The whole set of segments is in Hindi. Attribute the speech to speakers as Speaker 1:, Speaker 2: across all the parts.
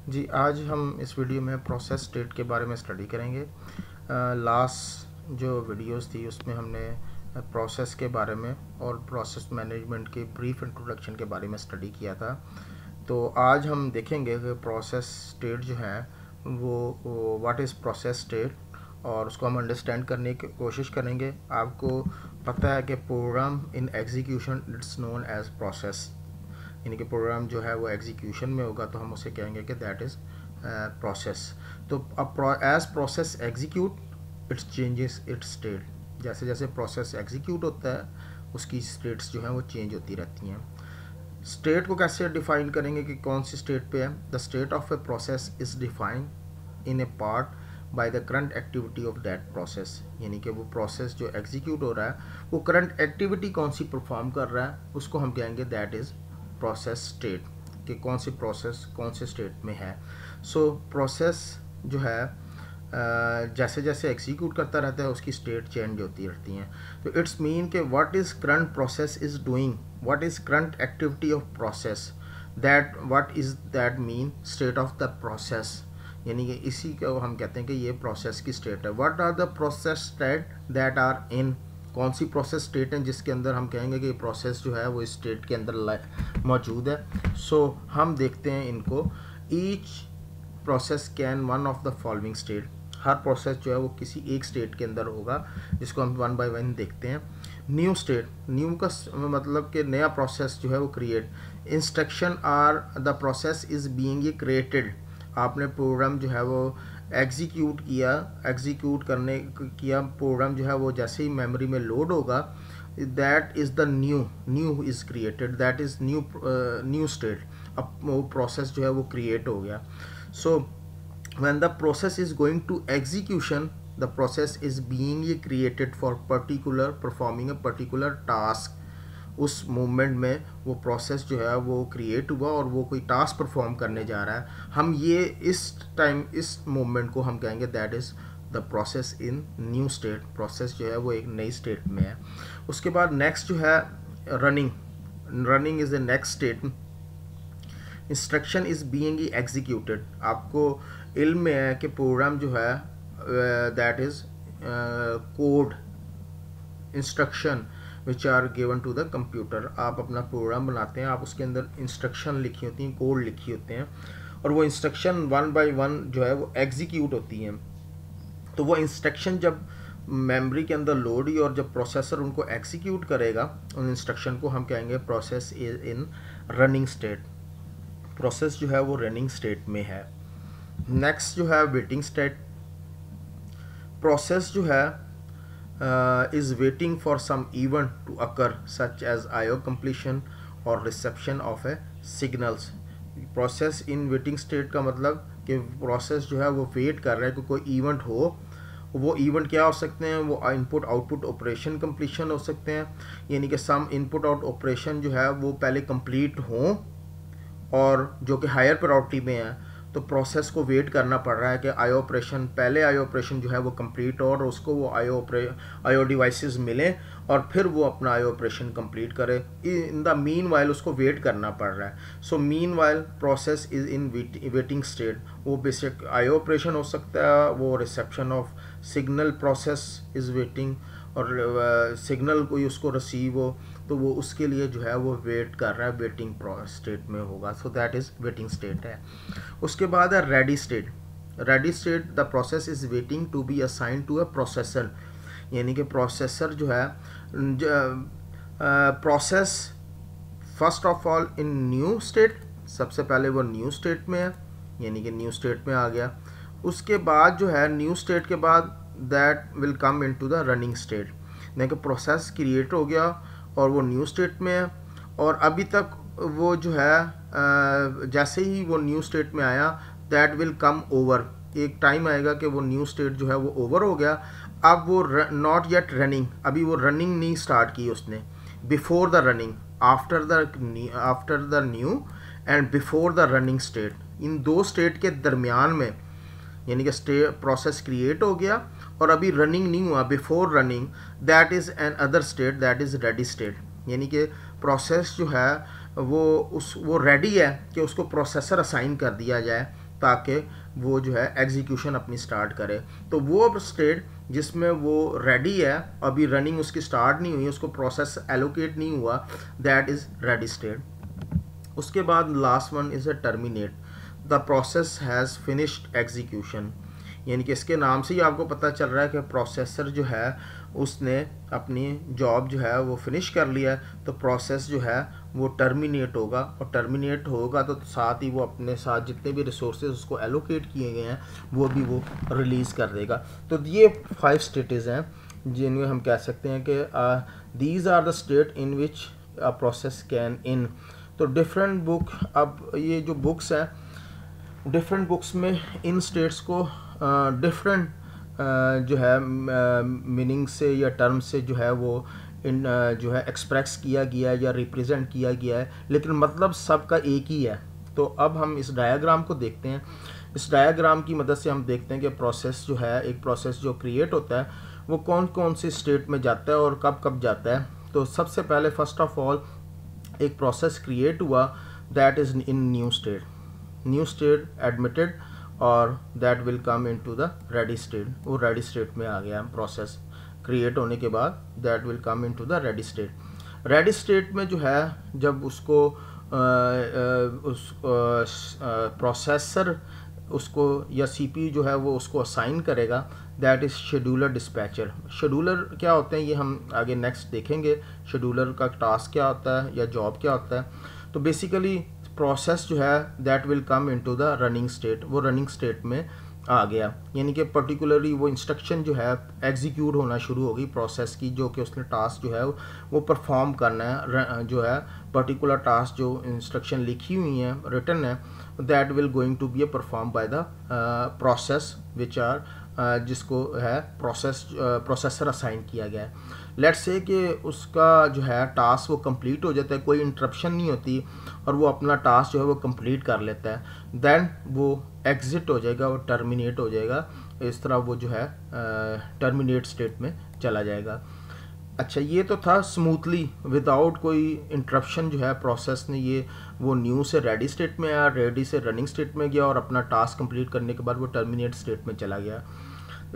Speaker 1: जी, आज हम इस वीडियो में प्रोसेस स्टेट के बारे में स्टडी करेंगे। लास्ट जो वीडियोस थी उसमें हमने प्रोसेस के बारे में और प्रोसेस मैनेजमेंट के ब्रीफ इंट्रोडक्शन के बारे में स्टडी किया था। तो आज हम देखेंगे कि प्रोसेस स्टेट जो है वो व्हाट इज़ प्रोसेस स्टेट, और उसको हम अंडरस्टैंड करने की कोशिश करेंगे। आपको पता है कि program in execution it's known as process, यानी कि प्रोग्राम जो है वो एग्जीक्यूशन में होगा तो हम उसे कहेंगे कि दैट इज़ प्रोसेस। तो अब as process execute its changes its state, जैसे जैसे प्रोसेस एग्जीक्यूट होता है उसकी स्टेट्स जो हैं वो चेंज होती रहती हैं। स्टेट को कैसे डिफाइन करेंगे कि कौन सी स्टेट पे है? The state of a process is defined in A part by the current activity of that process, यानी कि वो प्रोसेस जो एग्जीक्यूट हो रहा है वो करंट एक्टिविटी कौन सी परफॉर्म कर रहा है उसको हम कहेंगे दैट इज़ प्रोसेस स्टेट, कि कौन सी प्रोसेस कौन से स्टेट में है। सो प्रोसेस जो है जैसे जैसे एग्जीक्यूट करता रहता है उसकी स्टेट चेंज होती रहती हैं। तो इट्स मीन कि what is current process is doing, what is current activity of process, that what is that mean state of the process, यानी कि इसी को हम कहते हैं कि ये प्रोसेस की स्टेट है। What are the process state that are in, कौन सी प्रोसेस स्टेट है जिसके अंदर हम कहेंगे कि प्रोसेस जो है वो इस स्टेट के अंदर मौजूद है। सो हम देखते हैं इनको। Each process can one of the following state, her process जो है वो किसी एक स्टेट के अंदर होगा, जिसको हम वन बाय वन देखते हैं। न्यू स्टेट, न्यू का मतलब कि नया प्रोसेस जो है वो create. Instruction are the process is being created, आपने प्रोग्राम जो है वो एग्जीक्यूट किया, एग्जीक्यूट करने किया प्रोग्राम जो है वो जैसे ही मेमोरी में लोड होगा, that is the new is created, that is new state. अब वो प्रोसेस जो है वो क्रिएट हो गया। So when the process is going to execution, the process is being created for particular performing a particular task. उस मोमेंट में वो प्रोसेस जो है वो क्रिएट हुआ और वो कोई टास्क परफॉर्म करने जा रहा है। हम ये इस टाइम इस मोमेंट को हम कहेंगे that is the process in new state, process जो है वो एक नई स्टेट में है। उसके बाद नेक्स्ट जो है running, running is the next state. Instruction is being executed, आपको इल्म में है कि प्रोग्राम जो है that is code instruction which are given to the computer. आप अपना प्रोग्राम बनाते हैं, आप उसके अंदर इंस्ट्रक्शन लिखी होती हैं, कोड लिखी होते हैं, और वो इंस्ट्रक्शन वन बाय वन जो है वो एग्जीक्यूट होती हैं। तो वो इंस्ट्रक्शन जब मेमोरी के अंदर लोड हुई और जब प्रोसेसर उनको एग्जीक्यूट करेगा उन इंस्ट्रक्शन को हम कहेंगे process is in running state, process जो है वो रनिंग स्टेट में है। नेक्स्ट जो है वेटिंग स्टेट, प्रोसेस जो है is waiting for some event to occur such as IO completion or reception of a signals। process in waiting state का मतलब कि process जो है वो वेट कर रहा है कि कोई इवेंट हो। वो इवेंट क्या हो सकते हैं? वो इनपुट आउटपुट ऑपरेशन कंप्लीशन हो सकते हैं, यानी कि सम इनपुट आउट ऑपरेशन जो है वो पहले कंप्लीट हों और जो कि हायर प्रायोरिटी में है, तो प्रोसेस को वेट करना पड़ रहा है कि आईओ ऑपरेशन, पहले आईओ ऑपरेशन जो है वो कंप्लीट हो और उसको वो आईओ डिवाइसेस मिले और फिर वो अपना आईओ ऑपरेशन कंप्लीट करे। इन द मीन वाइल उसको वेट करना पड़ रहा है। So mean while process is in waiting state. वो बेसिक आईओ ऑपरेशन हो सकता है, वो reception of signal process is waiting, और सिग्नल कोई उसको रिसीव हो तो वो उसके लिए जो है वो वेट कर रहा है, वेटिंग स्टेट में होगा। So that is waiting state है। उसके बाद है ready state. Ready state, the process is waiting to be assign to a processor, यानी कि प्रोसेसर जो है process first of all in new state, सबसे पहले वो न्यू स्टेट में है, यानी कि न्यू स्टेट में आ गया। उसके बाद जो है न्यू स्टेट के बाद that will come into the running state, यानी कि प्रोसेस क्रिएट हो गया और वो न्यू स्टेट में है, और अभी तक वो जो है जैसे ही वो न्यू स्टेट में आया दैट विल कम ओवर, एक टाइम आएगा कि वो न्यू स्टेट जो है वो ओवर हो गया। अब वो नॉट येट रनिंग, अभी वो रनिंग नहीं स्टार्ट की उसने। Before the running, after the new and before the running state, इन दो स्टेट के दरमियान में, यानी कि स्टेट प्रोसेस क्रिएट हो गया और अभी रनिंग नहीं हुआ, before running, that is an other state, that is ready state, यानी कि प्रोसेस जो है वो रेडी है कि उसको प्रोसेसर असाइन कर दिया जाए ताकि वो जो है एग्जीक्यूशन अपनी स्टार्ट करे। तो वो स्टेट जिसमें वो रेडी है, अभी रनिंग उसकी स्टार्ट नहीं हुई, उसको प्रोसेस एलोकेट नहीं हुआ, दैट इज़ रेडी स्टेट। उसके बाद last one is a terminate, the process has finished execution, यानी कि इसके नाम से ही आपको पता चल रहा है कि प्रोसेसर जो है उसने अपनी जॉब जो है वो फिनिश कर लिया है, तो प्रोसेस जो है वो टर्मिनेट होगा, और टर्मिनेट होगा तो साथ ही वो अपने साथ जितने भी रिसोर्सेज उसको एलोकेट किए गए हैं वो भी वो रिलीज़ कर देगा। तो ये 5 स्टेटेज हैं जिनमें हम कह सकते हैं कि these are the state in which a process can in. तो डिफरेंट बुक, अब ये जो बुक्स हैं डिफरेंट बुक्स में इन स्टेट्स को डिफरेंट जो है मीनिंग से या टर्म से जो है वो इन जो है एक्सप्रेस किया गया है या रिप्रेजेंट किया गया है, लेकिन मतलब सबका एक ही है। तो अब हम इस डायग्राम को देखते हैं। इस डायग्राम की मदद से हम देखते हैं कि प्रोसेस जो है, एक प्रोसेस जो क्रिएट होता है वो कौन कौन सी स्टेट में जाता है और कब कब जाता है। तो सबसे पहले फर्स्ट ऑफ ऑल एक प्रोसेस क्रिएट हुआ, that is in new state admitted, और that will come into the ready state. वो रेडी स्टेट में आ गया प्रोसेस क्रिएट होने के बाद, that will come into the ready state. Ready state में जो है जब उसको प्रोसेसर उसको या सीपीयू जो है वो उसको असाइन करेगा, that is scheduler dispatcher. Scheduler क्या होते हैं ये हम आगे नेक्स्ट देखेंगे, शेड्यूलर का टास्क क्या होता है या जॉब क्या होता है। तो बेसिकली प्रोसेस जो है that will come into the running state, वो रनिंग स्टेट में आ गया, यानी कि पर्टिकुलरली वो इंस्ट्रक्शन जो है एग्जीक्यूट होना शुरू हो गई प्रोसेस की, जो कि उसने टास्क जो है वो परफॉर्म करना है, जो है पर्टिकुलर टास्क जो इंस्ट्रक्शन लिखी हुई हैं रिटन है, that will going to be a perform by the process which are जिसको है प्रोसेसर असाइन किया गया है। लेट्स से कि उसका जो है टास्क वो कंप्लीट हो जाता है, कोई इंटरप्शन नहीं होती और वो अपना टास्क जो है वो कंप्लीट कर लेता है, देन वो एग्जिट हो जाएगा, वो टर्मिनेट हो जाएगा। इस तरह वो जो है टर्मिनेट स्टेट में चला जाएगा। अच्छा, ये तो था स्मूथली विदाउट कोई इंटरप्शन जो है प्रोसेस ने ये वो न्यू से रेडी स्टेट में आया, रेडी से रनिंग स्टेट में गया और अपना टास्क कंप्लीट करने के बाद वो टर्मिनेट स्टेट में चला गया।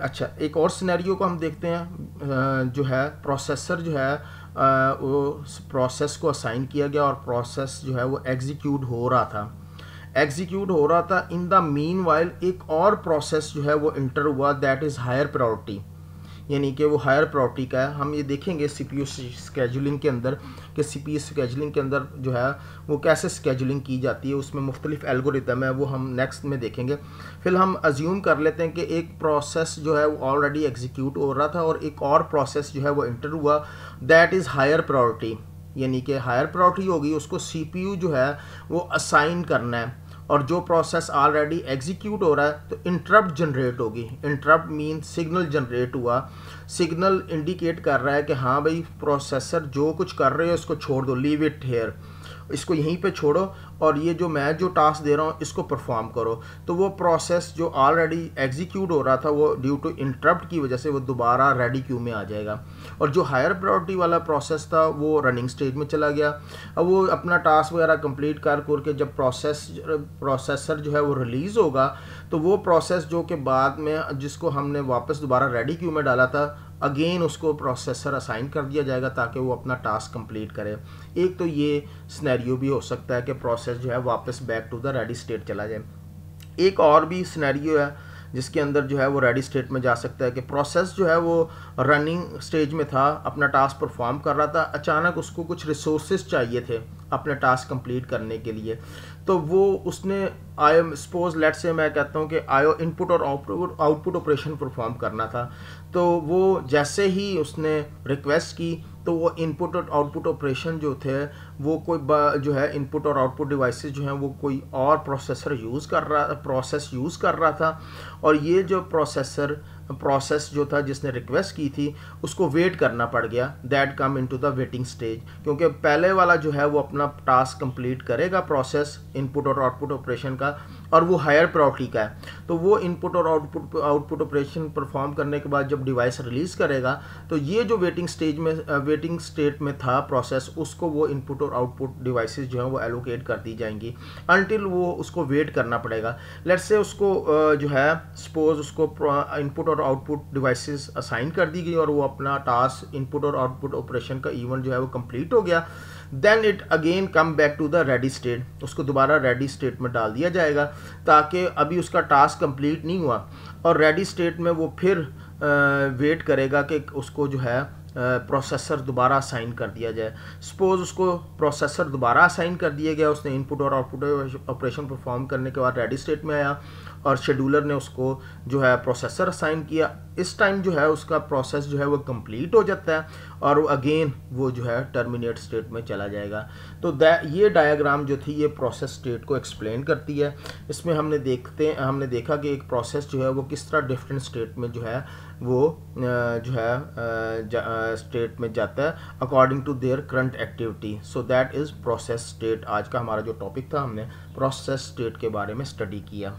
Speaker 1: अच्छा, एक और सिनेरियो को हम देखते हैं, जो है प्रोसेसर जो है वो प्रोसेस को असाइन किया गया और प्रोसेस जो है वो एग्जीक्यूट हो रहा था। इन द मीन वाइल एक और प्रोसेस जो है वो इंटर हुआ, दैट इज़ हायर प्रायोरिटी, यानी कि वो हायर प्रायोरिटी का है। हम ये देखेंगे सीपीयू स्केजुलिंग के अंदर कि सीपीयू स्केजुलिंग के अंदर जो है वो कैसे स्केजुलिंग की जाती है, उसमें मुख्तलिफ एल्गोरिथम है, वो हम नेक्स्ट में देखेंगे। फिर हम अज्यूम कर लेते हैं कि एक प्रोसेस जो है वो ऑलरेडी एग्जीक्यूट हो रहा था और एक और प्रोसेस जो है वो इंटर हुआ, दैट इज़ हायर प्रायोरिटी, यानी कि हायर प्रायोरिटी होगी, उसको सीपीयू जो है वो असाइन करना है। और जो प्रोसेस ऑलरेडी एग्जीक्यूट हो रहा है तो इंटरप्ट जनरेट होगी। इंटरप्ट मीन सिग्नल जनरेट हुआ, सिग्नल इंडिकेट कर रहा है कि हाँ भाई प्रोसेसर जो कुछ कर रहे हो इसको छोड़ दो, लीव इट हेयर, इसको यहीं पे छोड़ो और ये जो मैं जो टास्क दे रहा हूँ इसको परफॉर्म करो। तो वो प्रोसेस जो ऑलरेडी एग्जीक्यूट हो रहा था वो ड्यू टू इंटरप्ट की वजह से वो दोबारा रेडी क्यू में आ जाएगा, और जो हायर प्रायोरिटी वाला प्रोसेस था वो रनिंग स्टेज में चला गया। अब वो अपना टास्क वगैरह कंप्लीट करके जब प्रोसेसर जो है वो रिलीज़ होगा तो वो प्रोसेस जो कि बाद में जिसको हमने वापस दोबारा रेडी क्यू में डाला था, अगेन उसको प्रोसेसर असाइन कर दिया जाएगा ताकि वो अपना टास्क कंप्लीट करे। एक तो ये सिनेरियो भी हो सकता है कि प्रोसेस जो है वापस back to the ready state चला जाए। एक और भी सिनेरियो है जिसके अंदर जो है वो रेडी स्टेट में जा सकता है कि प्रोसेस जो है वो रनिंग स्टेज में था, अपना टास्क परफॉर्म कर रहा था, अचानक उसको कुछ रिसोर्सेज चाहिए थे अपने टास्क कंप्लीट करने के लिए। तो वो उसने आई सपोज लेट से मैं कहता हूँ कि आईओ इनपुट और आउटपुट ऑपरेशन परफॉर्म करना था। तो वो जैसे ही उसने रिक्वेस्ट की तो वो इनपुट और आउटपुट ऑपरेशन जो थे वो कोई जो है इनपुट और आउटपुट डिवाइसेस जो हैं वो कोई और प्रोसेस यूज़ कर रहा था, और ये जो प्रोसेस जो था जिसने रिक्वेस्ट की थी उसको वेट करना पड़ गया, that come into the waiting stage, क्योंकि पहले वाला जो है वो अपना टास्क कंप्लीट करेगा प्रोसेस इनपुट और आउटपुट ऑपरेशन का, और वो हायर प्रायोरिटी का है, तो वो इनपुट और आउटपुट ऑपरेशन परफॉर्म करने के बाद जब डिवाइस रिलीज़ करेगा तो ये जो वेटिंग स्टेट में था प्रोसेस, उसको वो इनपुट और आउटपुट डिवाइसेस जो है वो एलोकेट कर दी जाएंगी अनटिल वो उसको वेट करना पड़ेगा। लेट्स से उसको जो है सपोज उसको इनपुट और आउटपुट डिवाइसेस असाइन कर दी गई और वो अपना टास्क इनपुट और आउटपुट ऑपरेशन का इवेंट जो है वो कंप्लीट हो गया, then it again come back to the ready state, उसको दोबारा रेडी स्टेट में डाल दिया जाएगा ताकि अभी उसका टास्क कंप्लीट नहीं हुआ और रेडी स्टेट में वो फिर वेट करेगा कि उसको जो है प्रोसेसर दोबारा असाइन कर दिया जाए। सपोज उसको प्रोसेसर दोबारा असाइन कर दिया गया, उसने इनपुट और आउटपुट ऑपरेशन परफॉर्म करने के बाद रेडी स्टेट में आया और शेड्यूलर ने उसको जो है प्रोसेसर असाइन किया। इस टाइम जो है उसका प्रोसेस जो है वो कंप्लीट हो जाता है और अगेन वो जो है टर्मिनेट स्टेट में चला जाएगा। तो ये डायग्राम जो थी ये प्रोसेस स्टेट को एक्सप्लेन करती है। इसमें हमने देखा कि एक प्रोसेस जो है वो किस तरह डिफरेंट स्टेट में जो है वो जो है स्टेट में जाता है according to their current activity. So that is process state. आज का हमारा जो टॉपिक था, हमने प्रोसेस स्टेट के बारे में स्टडी किया।